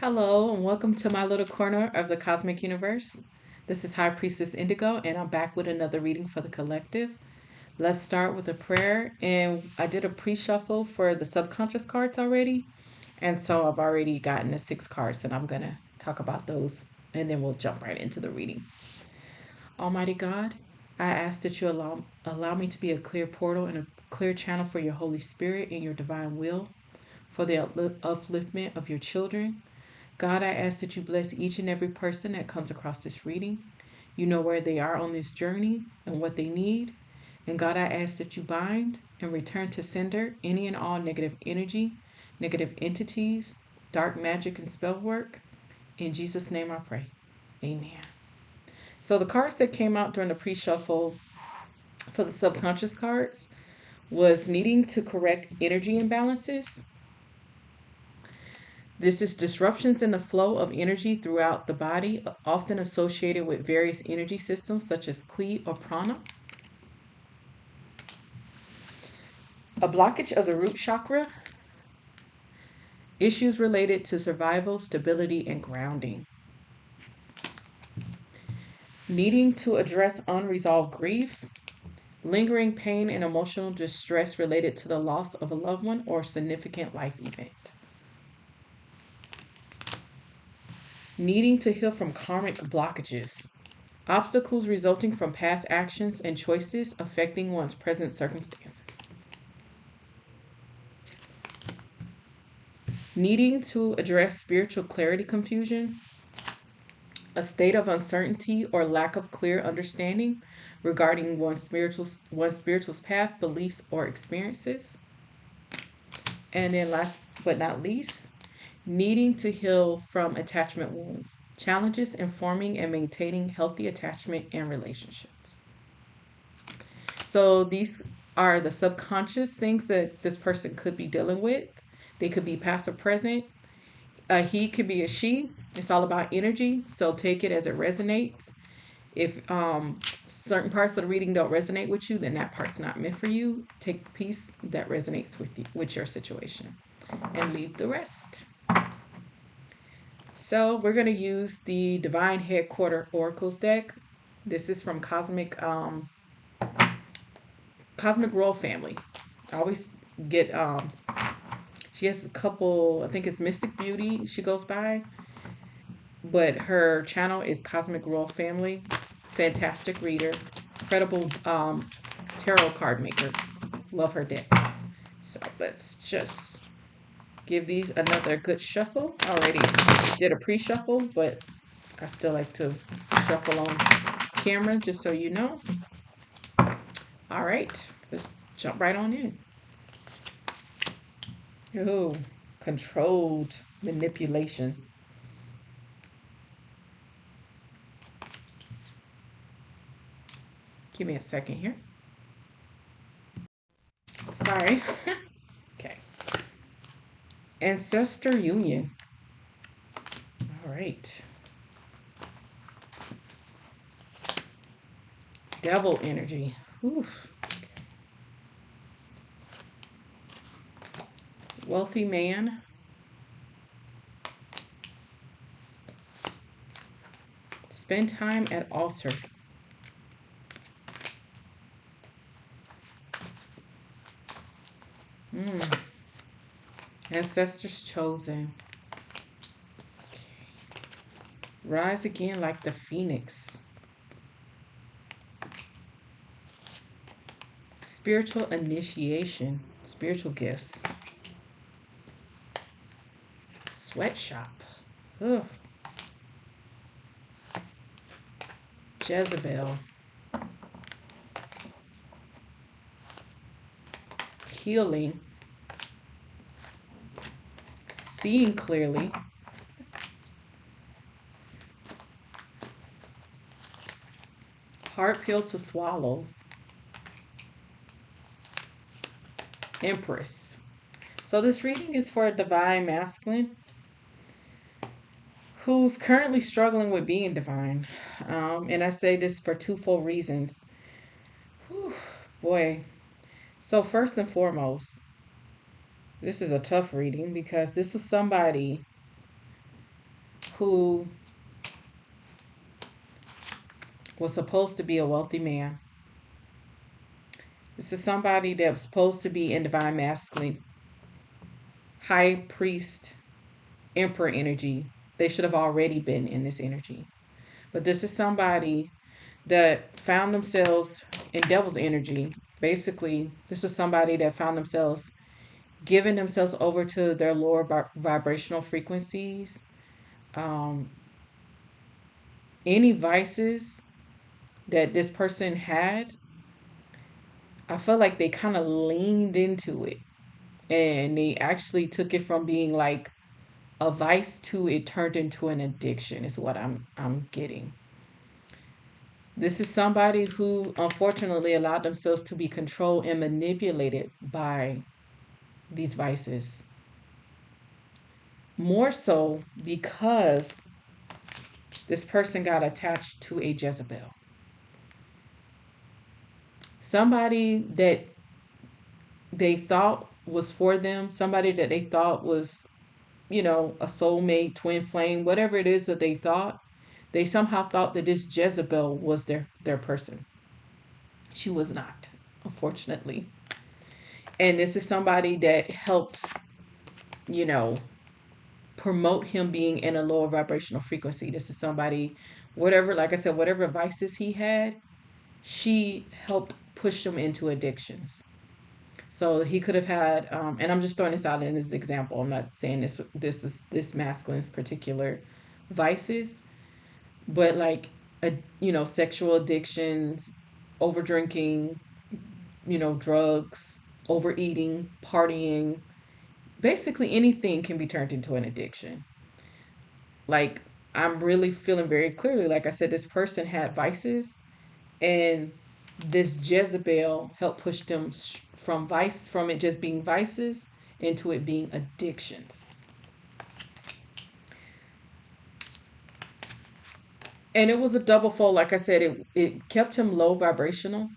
Hello, and welcome to my little corner of the cosmic universe. This is High Priestess Indigo, and I'm back with another reading for the collective. Let's start with a prayer. And I did a pre shuffle for the subconscious cards already. And so I've already gotten the 6 cards, and I'm going to talk about those, and then we'll jump right into the reading. Almighty God, I ask that you allow me to be a clear portal and a clear channel for your Holy Spirit and your divine will, for the upliftment of your children. God, I ask that you bless each and every person that comes across this reading. You know where they are on this journey and what they need. And God, I ask that you bind and return to sender any and all negative energy, negative entities, dark magic, and spell work. In Jesus' name I pray. Amen. So the cards that came out during the pre-shuffle for the subconscious cards was needing to correct energy imbalances. This is disruptions in the flow of energy throughout the body, often associated with various energy systems such as Ki or Prana. A blockage of the root chakra, issues related to survival, stability, and grounding. Needing to address unresolved grief, lingering pain and emotional distress related to the loss of a loved one or significant life event. Needing to heal from karmic blockages, obstacles resulting from past actions and choices affecting one's present circumstances. Needing to address spiritual clarity confusion, a state of uncertainty or lack of clear understanding regarding one's spiritual's path, beliefs, or experiences. And then last but not least, needing to heal from attachment wounds, challenges in forming and maintaining healthy attachment and relationships. So these are the subconscious things that this person could be dealing with. They could be past or present. A he could be a she. It's all about energy. So take it as it resonates. If certain parts of the reading don't resonate with you, then that part's not meant for you. Take the piece that resonates with you, with your situation, and leave the rest. So we're going to use the Divine Headquarter Oracles deck. This is from Cosmic Royal Family. I always get she has a couple, I think it's Mystic Beauty she goes by, but her channel is Cosmic Royal Family. Fantastic reader, incredible tarot card maker. Love her decks. So let's just give these another good shuffle. I already did a pre-shuffle, but I still like to shuffle on camera just so you know. All right, let's jump right on in. Oh, controlled manipulation. Give me a second here. Sorry. Okay. Ancestor Union. All right. Devil energy. Whew. Wealthy man. Spend time at altar. Ancestors chosen. Rise again like the phoenix. Spiritual initiation. Spiritual gifts. Sweatshop. Ugh. Jezebel. Healing. Seeing clearly. Hard pill to swallow. Empress. So this reading is for a divine masculine who's currently struggling with being divine. And I say this for twofold reasons. Whew, boy. So first and foremost, this is a tough reading because this was somebody who was supposed to be a wealthy man. This is somebody that was supposed to be in divine masculine, high priest, emperor energy. They should have already been in this energy. But this is somebody that found themselves in devil's energy. Basically, this is somebody that found themselves giving themselves over to their lower vibrational frequencies. Um, any vices that this person had, I feel like they kind of leaned into it, and they actually took it from being like a vice to it turned into an addiction is what I'm getting. This is somebody who unfortunately allowed themselves to be controlled and manipulated by these vices. More so because this person got attached to a Jezebel. Somebody that they thought was for them, somebody that they thought was, a soulmate, twin flame, whatever it is that they thought, they somehow thought that this Jezebel was their person. She was not, unfortunately. And this is somebody that helped, you know, promote him being in a lower vibrational frequency. This is somebody, whatever, like I said, whatever vices he had, she helped push him into addictions. So he could have had, and I'm just throwing this out in this example. I'm not saying this masculine's particular vices, but like, sexual addictions, over drinking, drugs, overeating, partying, basically anything can be turned into an addiction. Like, I'm really feeling very clearly, like I said, this person had vices, and this Jezebel helped push them from it just being vices into it being addictions. And it was a double fold. Like I said, it kept him low vibrational,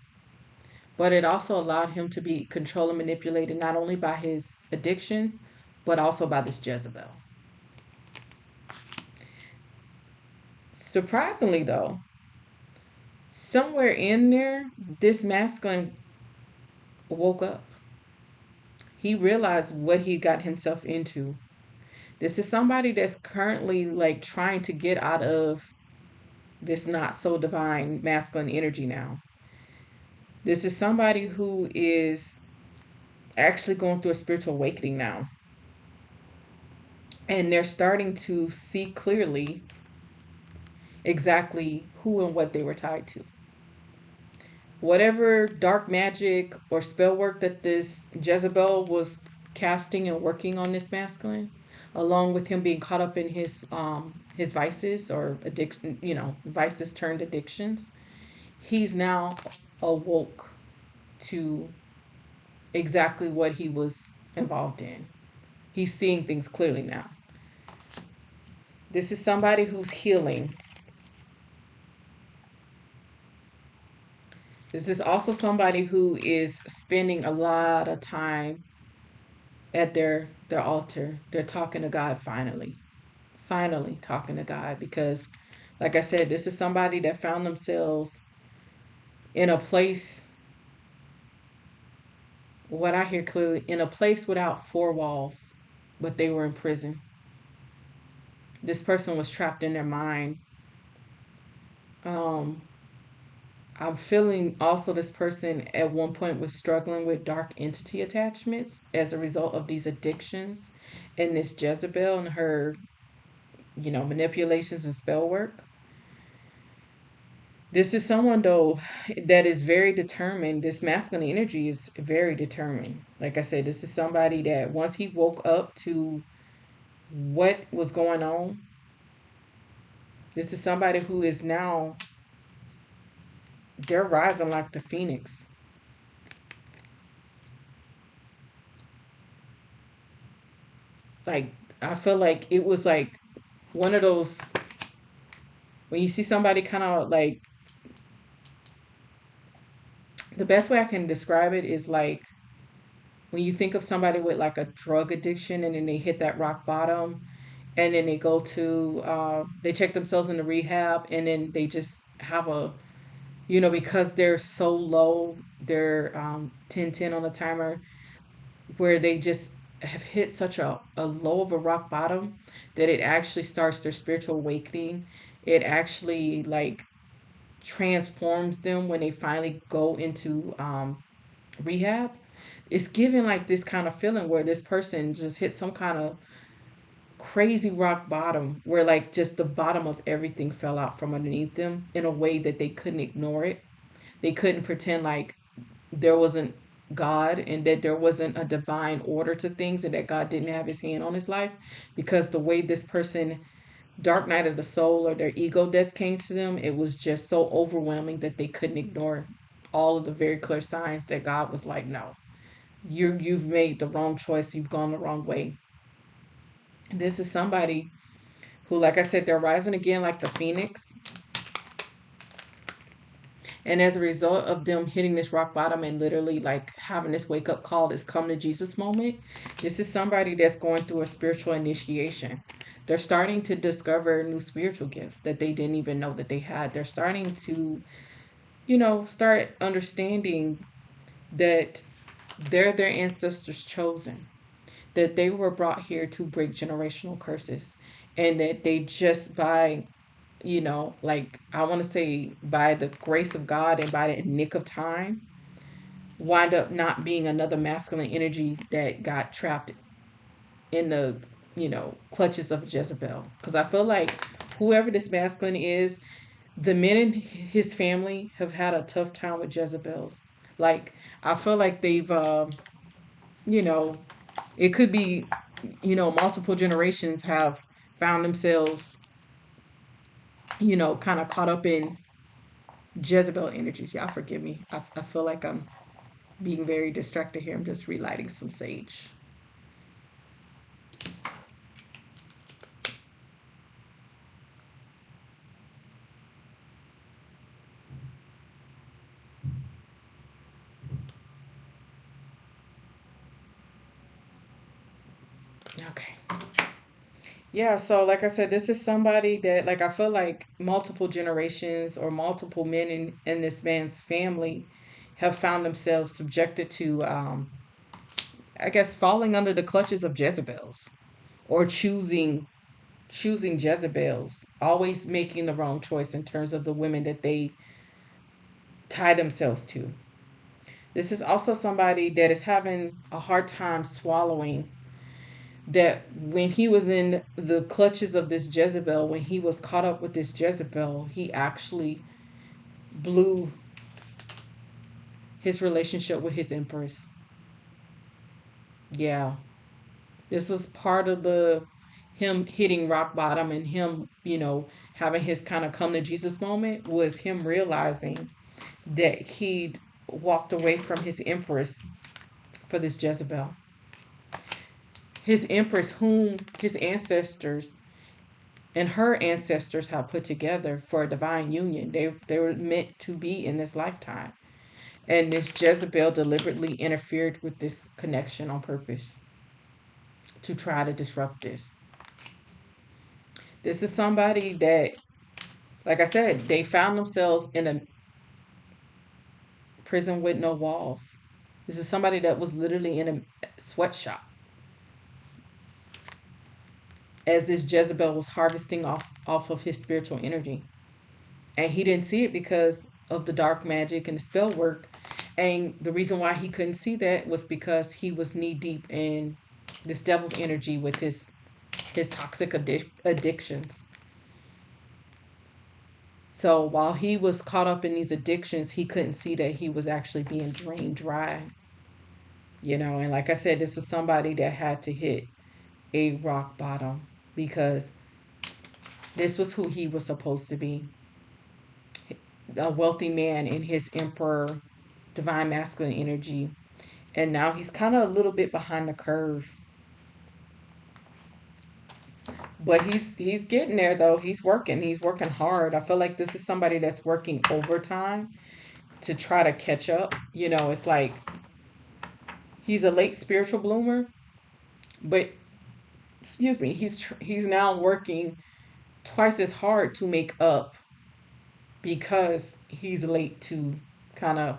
but it also allowed him to be controlled and manipulated not only by his addictions, but also by this Jezebel. Surprisingly, though, somewhere in there, this masculine woke up. He realized what he got himself into. This is somebody that's currently like trying to get out of this not so divine masculine energy now. This is somebody who is actually going through a spiritual awakening now. And they're starting to see clearly exactly who and what they were tied to. Whatever dark magic or spell work that this Jezebel was casting and working on this masculine, along with him being caught up in his vices or addiction, vices turned addictions, he's now awoke to exactly what he was involved in. He's seeing things clearly now. This is somebody who's healing. This is also somebody who is spending a lot of time at their altar. They're talking to God finally. Finally talking to God because like I said, this is somebody that found themselves in a place, what I hear clearly, in a place without four walls, but they were in prison. This person was trapped in their mind. Um, I'm feeling also this person at one point was struggling with dark entity attachments as a result of these addictions and this Jezebel and her, manipulations and spell work. This is someone though that is very determined. This masculine energy is very determined. Like I said, this is somebody that once he woke up to what was going on, this is somebody who is now, they're rising like the phoenix. Like, I feel like it was like one of those when you see somebody kind of like, the best way I can describe it is like when you think of somebody with like a drug addiction and then they hit that rock bottom and then they go to they check themselves into rehab, and then they just have a, because they're so low, they're 10 on the timer, where they just have hit such a low of a rock bottom that it actually starts their spiritual awakening. It actually like transforms them when they finally go into rehab. It's giving like this kind of feeling where this person just hit some kind of crazy rock bottom where like just the bottom of everything fell out from underneath them in a way that they couldn't ignore it. They couldn't pretend like there wasn't God and that there wasn't a divine order to things and that God didn't have his hand on his life, because the way this person dark night of the soul or their ego death came to them, it was just so overwhelming that they couldn't ignore all of the very clear signs that God was like, no, you've made the wrong choice, you've gone the wrong way. This is somebody who, like I said, they're rising again like the phoenix. And as a result of them hitting this rock bottom and literally like having this wake up call, this come to Jesus moment, this is somebody that's going through a spiritual initiation. They're starting to discover new spiritual gifts that they didn't even know that they had. They're starting to, start understanding that they're their ancestors chosen, that they were brought here to break generational curses, and that they just by like I want to say by the grace of God and by the nick of time, wind up not being another masculine energy that got trapped in the, clutches of Jezebel. Because I feel like whoever this masculine is, the men in his family have had a tough time with Jezebels. Like, I feel like they've, you know, it could be, multiple generations have found themselves, kind of caught up in Jezebel energies. Y'all forgive me. I feel like I'm being very distracted here. I'm just relighting some sage. Okay. Yeah, so like I said, this is somebody that like I feel like multiple generations or multiple men in this man's family have found themselves subjected to I guess falling under the clutches of Jezebels, or choosing Jezebels, always making the wrong choice in terms of the women that they tie themselves to. This is also somebody that is having a hard time swallowing that when he was in the clutches of this Jezebel, when he was caught up with this Jezebel, he actually blew his relationship with his empress. Yeah. This was part of the him hitting rock bottom and him, having his kind of come to Jesus moment, was him realizing that he'd walked away from his empress for this Jezebel. His empress, whom his ancestors and her ancestors have put together for a divine union. They were meant to be in this lifetime. And this Jezebel deliberately interfered with this connection on purpose to try to disrupt this. This is somebody that, like I said, they found themselves in a prison with no walls. This is somebody that was literally in a sweatshop as this Jezebel was harvesting off of his spiritual energy. And he didn't see it because of the dark magic and the spell work. And the reason why he couldn't see that was because he was knee deep in this devil's energy with his toxic addictions. So while he was caught up in these addictions, he couldn't see that he was actually being drained dry. And like I said, this was somebody that had to hit a rock bottom because this was who he was supposed to be, a wealthy man in his emperor, divine masculine energy. And now he's kind of a little bit behind the curve. But he's getting there though. He's working. He's working hard. I feel like this is somebody that's working overtime to try to catch up. It's like he's a late spiritual bloomer, but excuse me, he's now working twice as hard to make up because he's late to kind of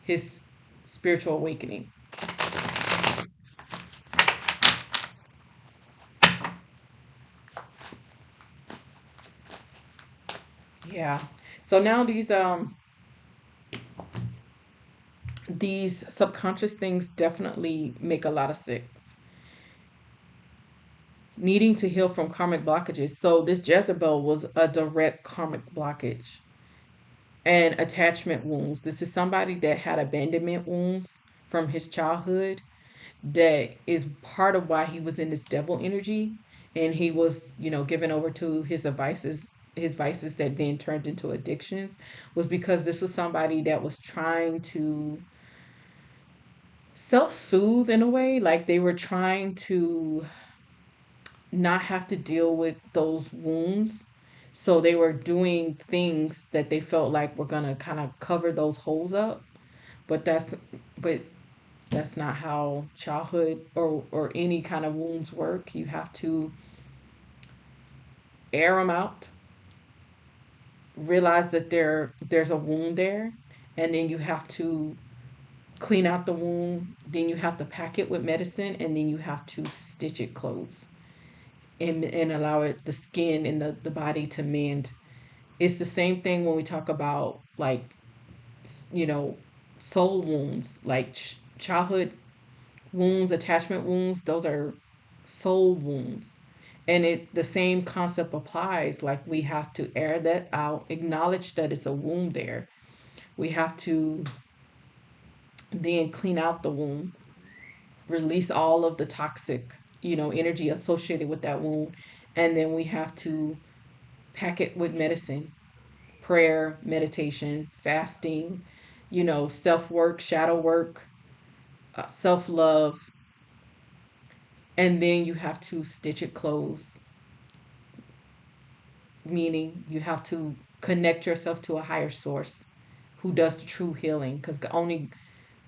his spiritual awakening. Yeah. So now these subconscious things definitely make a lot of sense. Needing to heal from karmic blockages. So this Jezebel was a direct karmic blockage and attachment wounds. This is somebody that had abandonment wounds from his childhood that is part of why he was in this devil energy, and he was, given over to his vices that then turned into addictions, was because this was somebody that was trying to self-soothe in a way, like they were trying to not have to deal with those wounds. So they were doing things that they felt like were going to kind of cover those holes up. But that's not how childhood or any kind of wounds work. You have to air them out, realize that there's a wound there, and then you have to clean out the wound. Then you have to pack it with medicine, and then you have to stitch it closed and allow it the skin and the body to mend. It's the same thing when we talk about like you know soul wounds, like childhood wounds, attachment wounds. Those are soul wounds. And the same concept applies. Like we have to air that out, acknowledge that it's a wound there. We have to then clean out the wound, release all of the toxic, energy associated with that wound. And then we have to pack it with medicine, prayer, meditation, fasting, self work, shadow work, self love. And then you have to stitch it closed, meaning you have to connect yourself to a higher source who does true healing, because only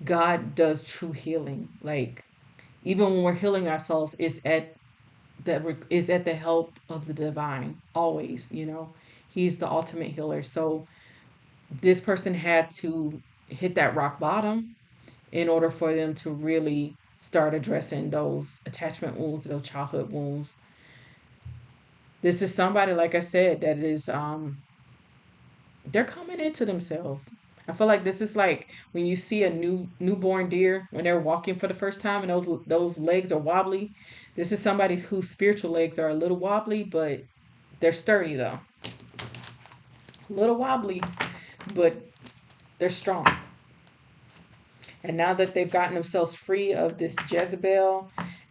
God does true healing. Like even when we're healing ourselves, it's at the help of the divine always. He's the ultimate healer. So this person had to hit that rock bottom in order for them to really start addressing those attachment wounds, those childhood wounds. This is somebody, like I said, that is they're coming into themselves. I feel like this is like when you see a newborn deer when they're walking for the first time and those legs are wobbly. This is somebody whose spiritual legs are a little wobbly, but they're sturdy though. A little wobbly, but they're strong. And now that they've gotten themselves free of this Jezebel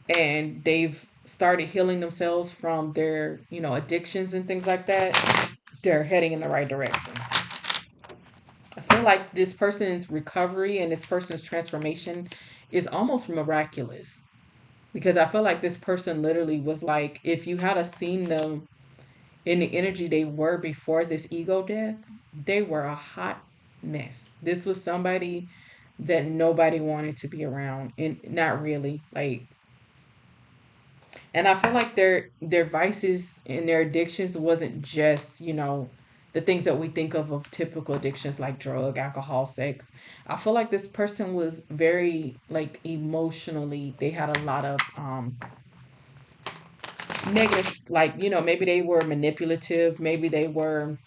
and they've started healing themselves from their, addictions and things like that, they're heading in the right direction. I feel like this person's recovery and this person's transformation is almost miraculous, because I feel like this person literally was like, if you had seen them in the energy they were before this ego death, they were a hot mess. This was somebody that nobody wanted to be around, and not really like. And I feel like their vices and their addictions wasn't just, the things that we think of typical addictions like drug, alcohol, sex. I feel like this person was very like emotionally, they had a lot of negative, like, maybe they were manipulative, maybe they were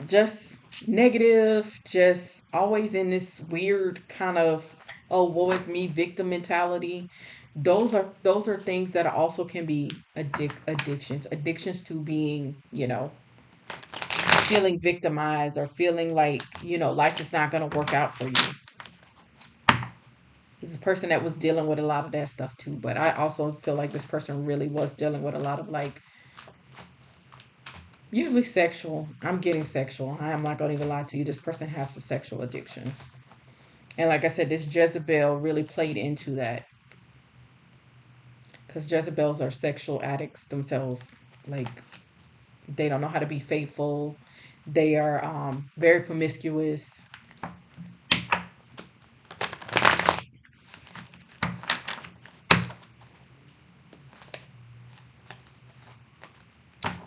just negative, just always in this weird kind of, oh, woe is me victim mentality. Those are things that also can be addictions to being, feeling victimized or feeling like, life is not going to work out for you. This is a person that was dealing with a lot of that stuff too, but I also feel like this person really was dealing with a lot of like, usually sexual. I'm getting sexual. I am not going to even lie to you. This person has some sexual addictions. And like I said, this Jezebel really played into that, because Jezebels are sexual addicts themselves. Like they don't know how to be faithful. They are very promiscuous.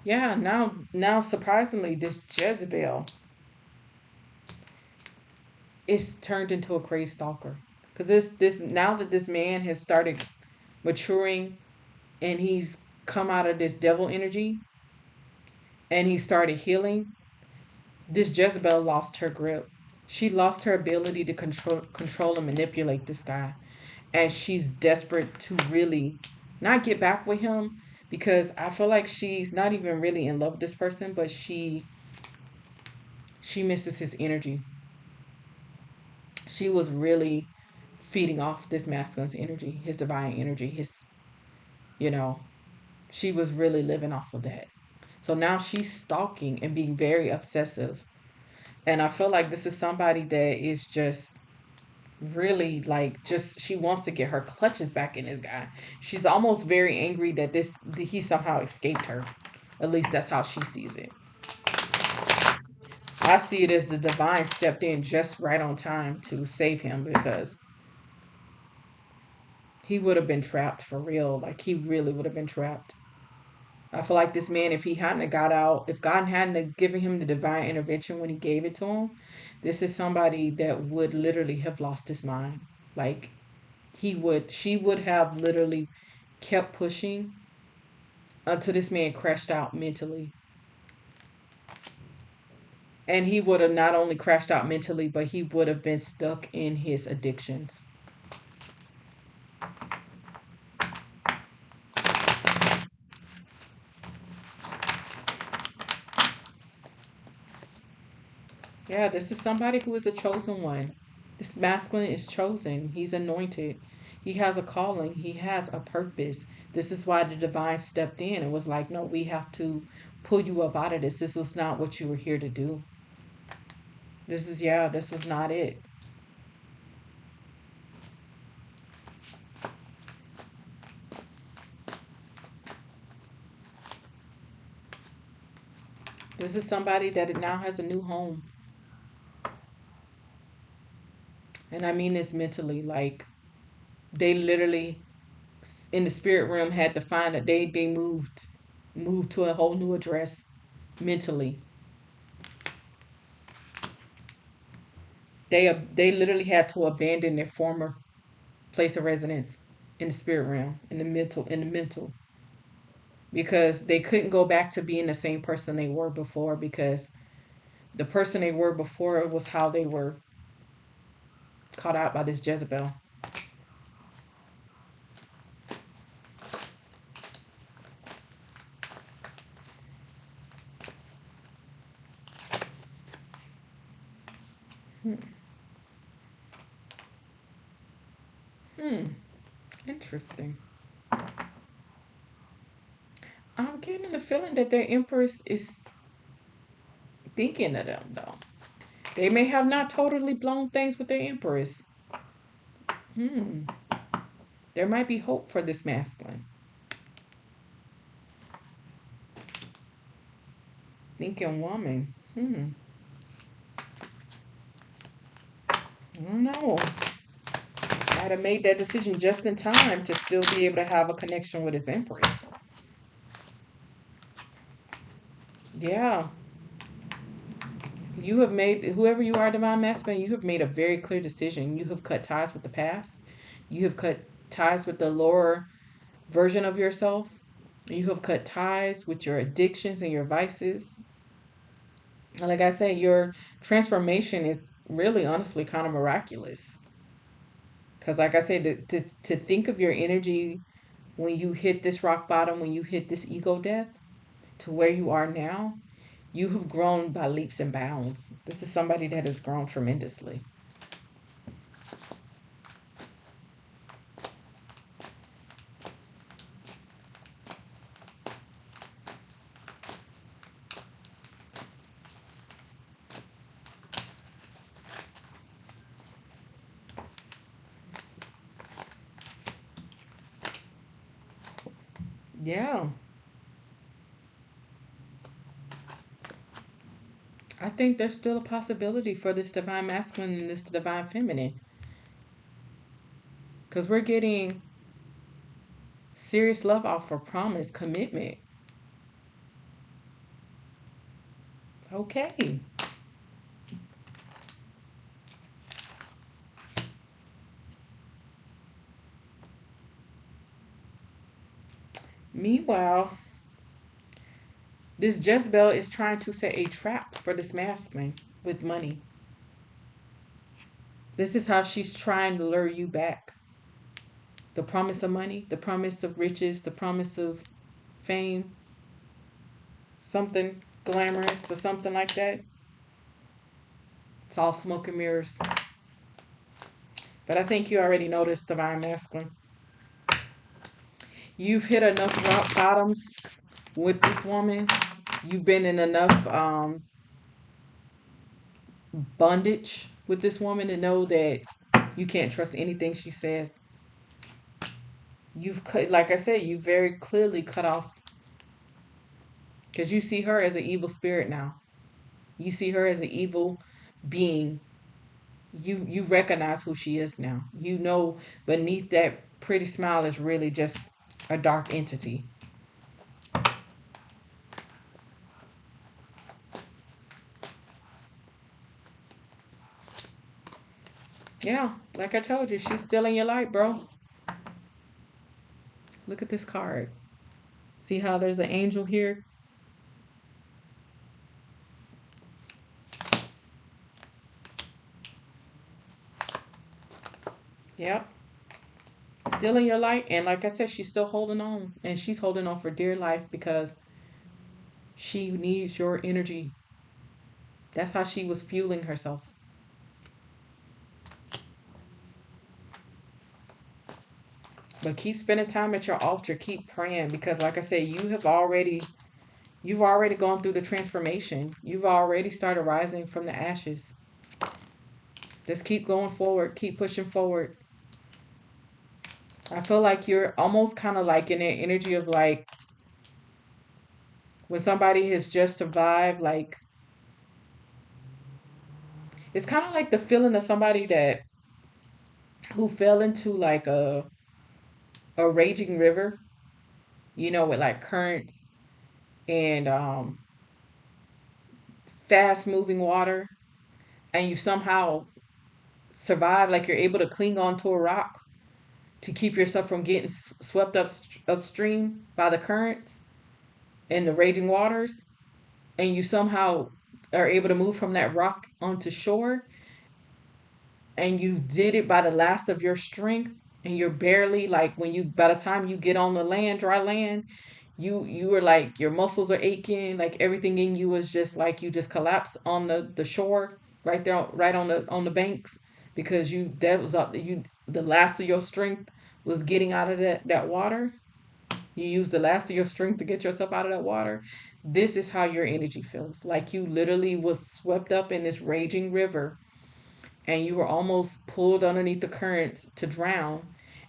Yeah, now surprisingly, this Jezebel is turned into a crazed stalker. Cause this now that this man has started maturing and he's come out of this devil energy and he started healing, this Jezebel lost her grip. She lost her ability to control and manipulate this guy. And she's desperate to really not get back with him because I feel like she's not even really in love with this person, but she misses his energy. She was really feeding off this masculine's energy, his divine energy, his, you know, she was really living off of that. So now she's stalking and being very obsessive. And I feel like this is somebody that is just really like just she wants to get her clutches back in this guy. She's almost very angry that this that he somehow escaped her. At least that's how she sees it. I see it as the divine stepped in just right on time to save him because he would have been trapped for real. Like he really would have been trapped. I feel like this man, if he hadn't have got out, if God hadn't have given him the divine intervention when he gave it to him, this is somebody that would literally have lost his mind. Like she would have literally kept pushing until this man crashed out mentally. And he would have not only crashed out mentally, but he would have been stuck in his addictions. Yeah, this is somebody who is a chosen one. This masculine is chosen. He's anointed. He has a calling. He has a purpose. This is why the divine stepped in and was like, no, we have to pull you up out of this. This was not what you were here to do. This was not it. This is somebody that now has a new home. And I mean this mentally. Like, they literally, in the spirit realm, had to find that they moved to a whole new address mentally. They literally had to abandon their former place of residence in the spirit realm, in the mental, because they couldn't go back to being the same person they were before, because the person they were before was how they were caught out by this Jezebel. Hmm. Hmm. Interesting. I'm getting the feeling that their empress is thinking of them, though. They may have not totally blown things with their empress. Hmm. There might be hope for this masculine. Thinking woman. Hmm. I don't know. Might have made that decision just in time to still be able to have a connection with his empress. Yeah. You have made, whoever you are, divine masculine, you have made a very clear decision. You have cut ties with the past. You have cut ties with the lower version of yourself. You have cut ties with your addictions and your vices. Like I said, your transformation is really honestly kind of miraculous. Because, like I said, to think of your energy when you hit this rock bottom, when you hit this ego death, to where you are now, you have grown by leaps and bounds. This is somebody that has grown tremendously. Yeah. I think there's still a possibility for this divine masculine and this divine feminine. Because we're getting serious love offer, promise, commitment. Okay. Meanwhile, this Jezebel is trying to set a trap for this masculine with money. This is how she's trying to lure you back. The promise of money, the promise of riches, the promise of fame, something glamorous or something like that. It's all smoke and mirrors. But I think you already noticed divine masculine. You've hit enough rock bottoms with this woman. You've been in enough bondage with this woman to know that you can't trust anything she says. You've cut, like I said, you very clearly cut off because you see her as an evil spirit now. You see her as an evil being. You recognize who she is now. You know beneath that pretty smile is really just a dark entity. Yeah, like I told you, she's still in your light, bro. Look at this card. See how there's an angel here? Yep. Still in your light. And like I said, she's still holding on. And she's holding on for dear life because she needs your energy. That's how she was fueling herself. But keep spending time at your altar. Keep praying because like I said, you've already gone through the transformation. You've already started rising from the ashes. Just keep going forward. Keep pushing forward. I feel like you're almost kind of like in that energy of like when somebody has just survived, like it's kind of like the feeling of somebody that who fell into like a raging river, with like currents and fast moving water, and you somehow survive, like you're able to cling onto a rock to keep yourself from getting swept upstream by the currents and the raging waters, and you somehow are able to move from that rock onto shore, and you did it by the last of your strength, and you're barely like when you by the time you get on the land, dry land, you are like your muscles are aching, like everything in you is just like you just collapse on the shore right there, right on the banks, because you that was up you the last of your strength was getting out of that water. You use the last of your strength to get yourself out of that water. This is how your energy feels, like you literally was swept up in this raging river, and you were almost pulled underneath the currents to drown,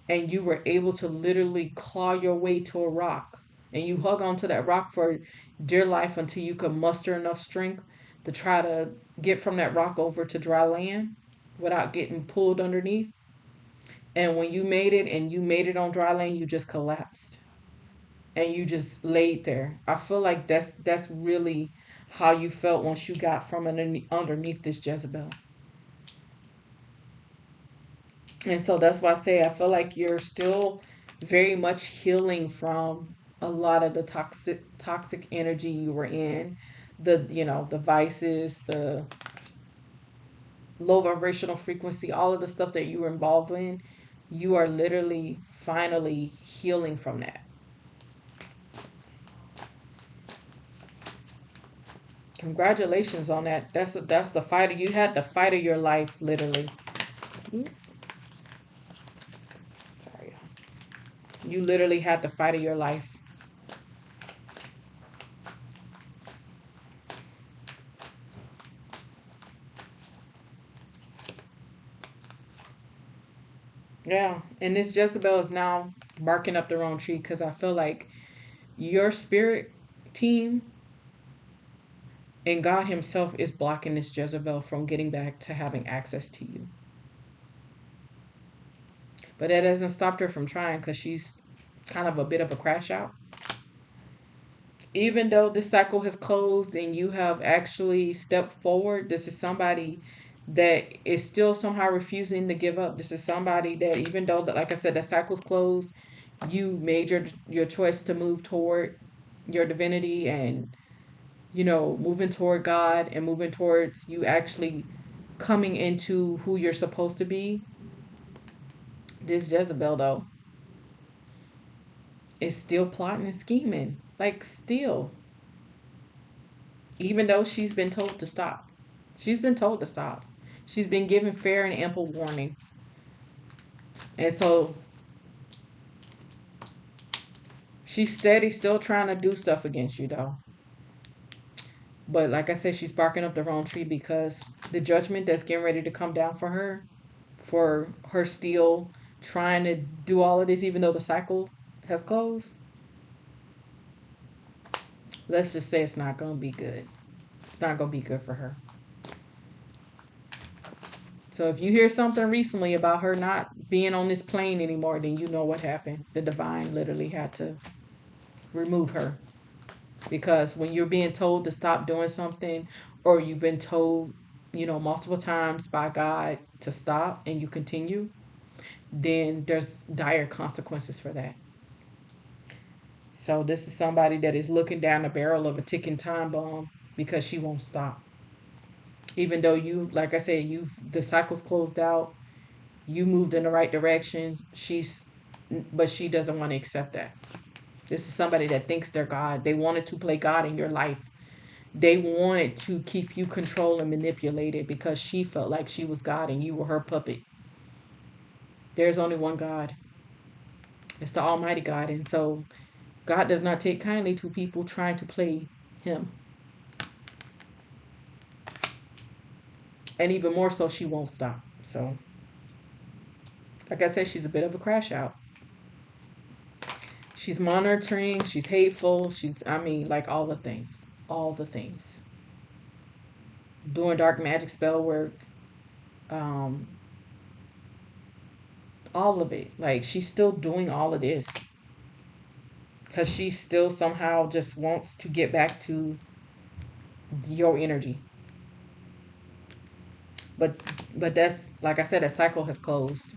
and you were able to literally claw your way to a rock, and you hug onto that rock for dear life until you could muster enough strength to try to get from that rock over to dry land without getting pulled underneath. And when you made it and you made it on dry land, you just collapsed and you just laid there. I feel like that's really how you felt once you got from underneath this Jezebel. And so that's why I say I feel like you're still very much healing from a lot of the toxic energy you were in, the vices, the low vibrational frequency, all of the stuff that you were involved in. You are literally finally healing from that. Congratulations on that. That's the fight. You had the fight of your life, literally. Sorry. You literally had the fight of your life. Yeah, and this Jezebel is now barking up their own tree because I feel like your spirit team and God Himself is blocking this Jezebel from getting back to having access to you. But that hasn't stopped her from trying because she's kind of a bit of a crash out. even though this cycle has closed and you have actually stepped forward, this is somebody that is still somehow refusing to give up. This is somebody that, even though that, like I said, the cycle's closed, you made your choice to move toward your divinity, and moving toward God and moving towards you actually coming into who you're supposed to be. This Jezebel, though, is still plotting and scheming. Like, still. Even though she's been told to stop. She's been told to stop. She's been given fair and ample warning. And so she's steady, still trying to do stuff against you, though. But like I said, she's barking up the wrong tree, because the judgment that's getting ready to come down for her still trying to do all of this, even though the cycle has closed, let's just say it's not going to be good. It's not going to be good for her. So if you hear something recently about her not being on this plane anymore, then you know what happened. The divine literally had to remove her. Because when you're being told to stop doing something, or you've been told, multiple times by God to stop and you continue, then there's dire consequences for that. So this is somebody that is looking down the barrel of a ticking time bomb because she won't stop. Even though you, like I said, the cycle's closed out, you moved in the right direction. But she doesn't want to accept that. This is somebody that thinks they're God. They wanted to play God in your life. They wanted to keep you controlled and manipulated because she felt like she was God and you were her puppet. There's only one God. It's the Almighty God. And so God does not take kindly to people trying to play him. And even more so, she won't stop. So, like I said, she's a bit of a crash out. She's monitoring, she's hateful, like all the things. All the things. Doing dark magic spell work. Um, all of it. Like, she's still doing all of this. Because she still somehow just wants to get back to your energy. But that's, like I said, that cycle has closed.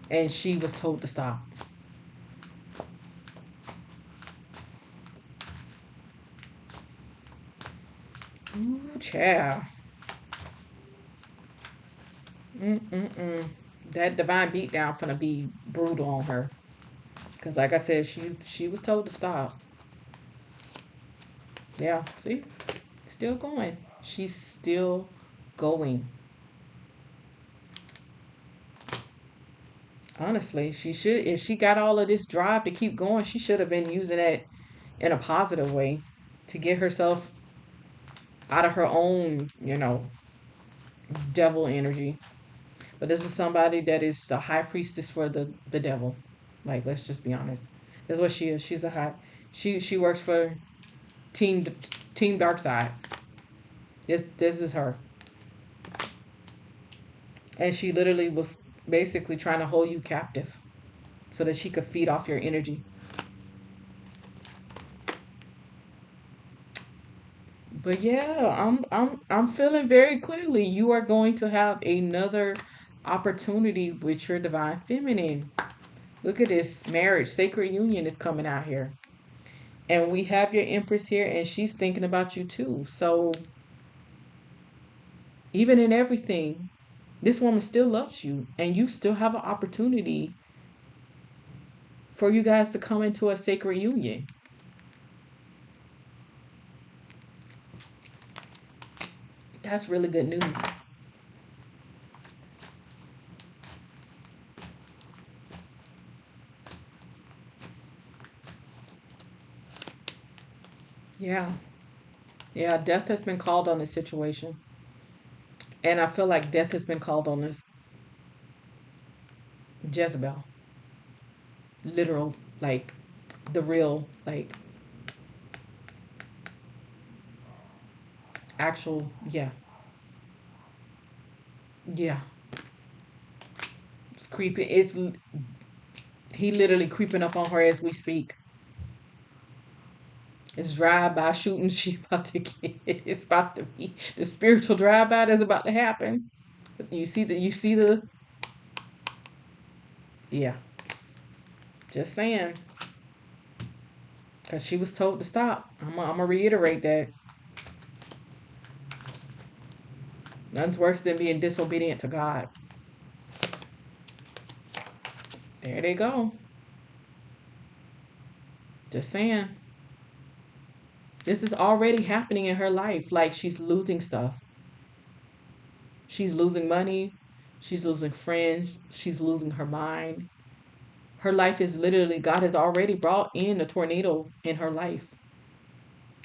And she was told to stop. Ooh, child. Mm-mm-mm. That divine beatdown finna be brutal on her. Because like I said, she was told to stop. Yeah, see? Still going. She's still going. Honestly, she should. If she got all of this drive to keep going, she should have been using that in a positive way to get herself out of her own, devil energy. But this is somebody that is the high priestess for the devil. Like, let's just be honest. That's what she is. She's a high. She works for Team Team Dark Side. This is her, and she literally was basically trying to hold you captive so that she could feed off your energy. But yeah, I'm feeling very clearly you are going to have another opportunity with your divine feminine. Look at this marriage, sacred union is coming out here. And we have your empress here, and she's thinking about you too. So even in everything, this woman still loves you, and you still have an opportunity for you guys to come into a sacred union. That's really good news. Yeah. Yeah, death has been called on this situation. And I feel like death has been called on this Jezebel. Literal, like the real, like actual, yeah. Yeah. It's creeping. He literally creeping up on her as we speak. It's drive-by shooting she about to get. It's about to be the spiritual drive-by that's about to happen. You see the yeah. Just saying. Because she was told to stop. I'm gonna reiterate that. None's worse than being disobedient to God. There they go. Just saying. This is already happening in her life. Like she's losing stuff. She's losing money. She's losing friends. She's losing her mind. Her life is literally, God has already brought in a tornado in her life.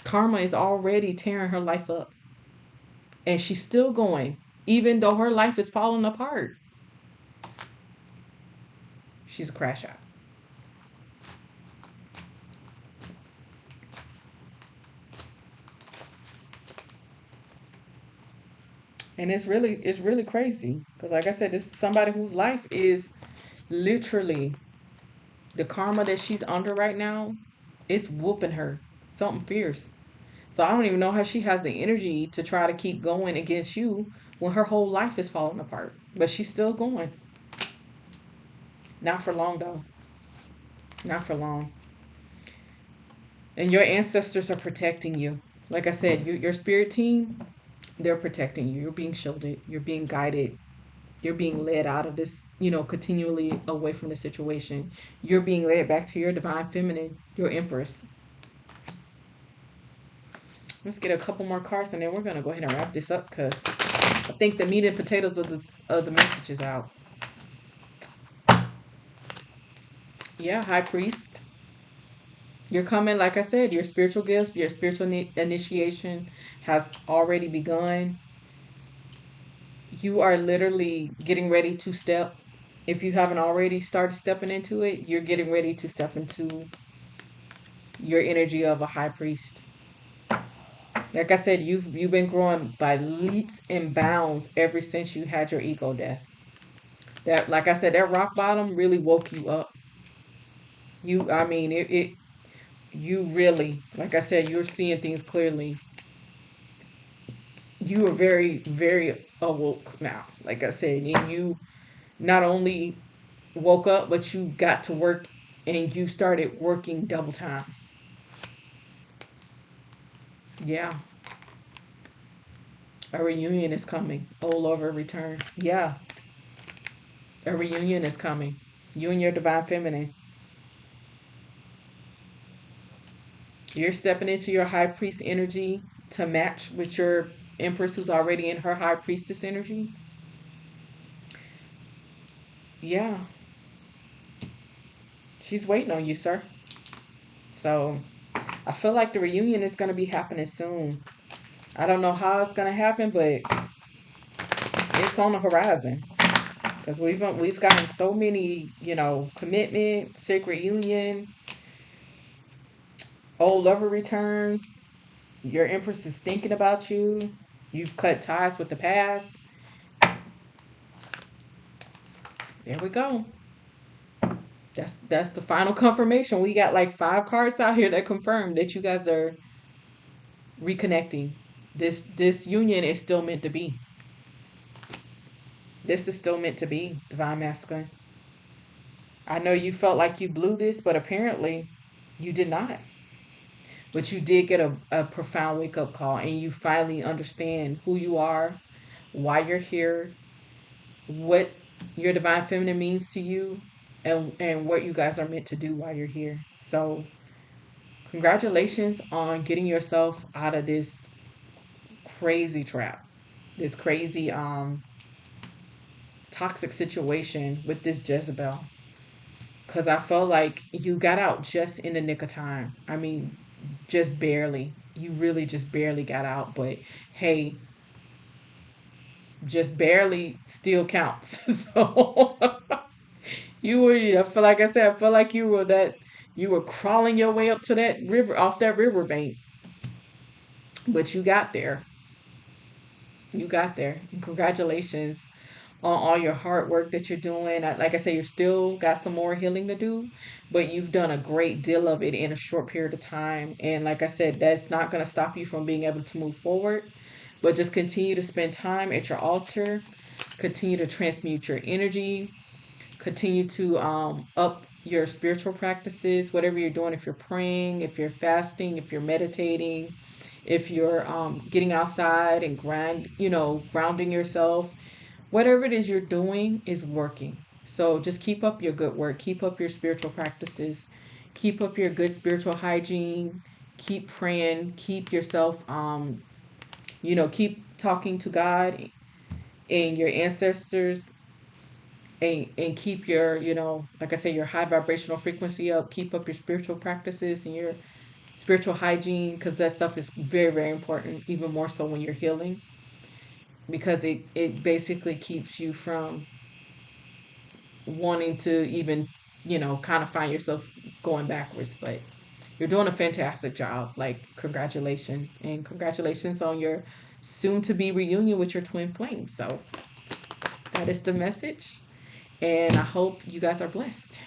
Karma is already tearing her life up. And she's still going. Even though her life is falling apart. She's a crash out. And it's really crazy. Because like I said, this is somebody whose life is literally the karma that she's under right now. It's whooping her. Something fierce. So I don't even know how she has the energy to try to keep going against you when her whole life is falling apart. But she's still going. Not for long though. Not for long. And your ancestors are protecting you. Like I said, your spirit team, they're protecting you. You're being shielded. You're being guided. You're being led out of this, continually away from the situation. You're being led back to your divine feminine, your empress. Let's get a couple more cards and then we're gonna go ahead and wrap this up because I think the meat and potatoes of the message is out. Yeah, High Priest. You're coming, like I said, your spiritual gifts, your spiritual initiation has already begun. You are literally getting ready to step. If you haven't already started stepping into it, you're getting ready to step into your energy of a high priest. Like I said, you've been growing by leaps and bounds ever since you had your ego death. That, like I said, that rock bottom really woke you up. I mean, you really, like I said, you're seeing things clearly. You are very, very awoke now. Like I said, and you not only woke up, but you got to work and you started working double time. Yeah, a reunion is coming. Old lover return. Yeah, a reunion is coming. You and your divine feminine. You're stepping into your high priest energy to match with your empress who's already in her high priestess energy. Yeah, she's waiting on you, sir. So I feel like the reunion is going to be happening soon. I don't know how it's going to happen, but it's on the horizon because we've gotten so many, commitment, sacred union, old lover returns. Your empress is thinking about you. You've cut ties with the past. There we go. That's the final confirmation. We got like 5 cards out here that confirm that you guys are reconnecting. This union is still meant to be. This is still meant to be, divine masculine. I know you felt like you blew this, but apparently you did not. But you did get a profound wake up call and you finally understand who you are, why you're here, what your divine feminine means to you, and what you guys are meant to do while you're here. So congratulations on getting yourself out of this crazy trap, this crazy toxic situation with this Jezebel. Because I felt like you got out just in the nick of time. I mean, just barely. You really just barely got out. But hey, just barely still counts. So you were, I feel like I said, I feel like you were crawling your way up to that river, off that riverbank. But you got there. You got there. And congratulations on all your hard work that you're doing. Like I said, you're still got some more healing to do, but you've done a great deal of it in a short period of time. And like I said, that's not going to stop you from being able to move forward, but just continue to spend time at your altar, continue to transmute your energy, continue to up your spiritual practices, whatever you're doing. If you're praying, if you're fasting, if you're meditating, if you're getting outside and grounding yourself, whatever it is you're doing is working. So just keep up your good work, keep up your spiritual practices, keep up your good spiritual hygiene, keep praying, keep yourself, keep talking to God and your ancestors, and keep your, like I say, your high vibrational frequency up, keep up your spiritual practices and your spiritual hygiene, because that stuff is very, very important, even more so when you're healing, because it basically keeps you from wanting to even, kind of find yourself going backwards. But you're doing a fantastic job. Like, congratulations. And congratulations on your soon to be reunion with your twin flame. So that is the message. And I hope you guys are blessed.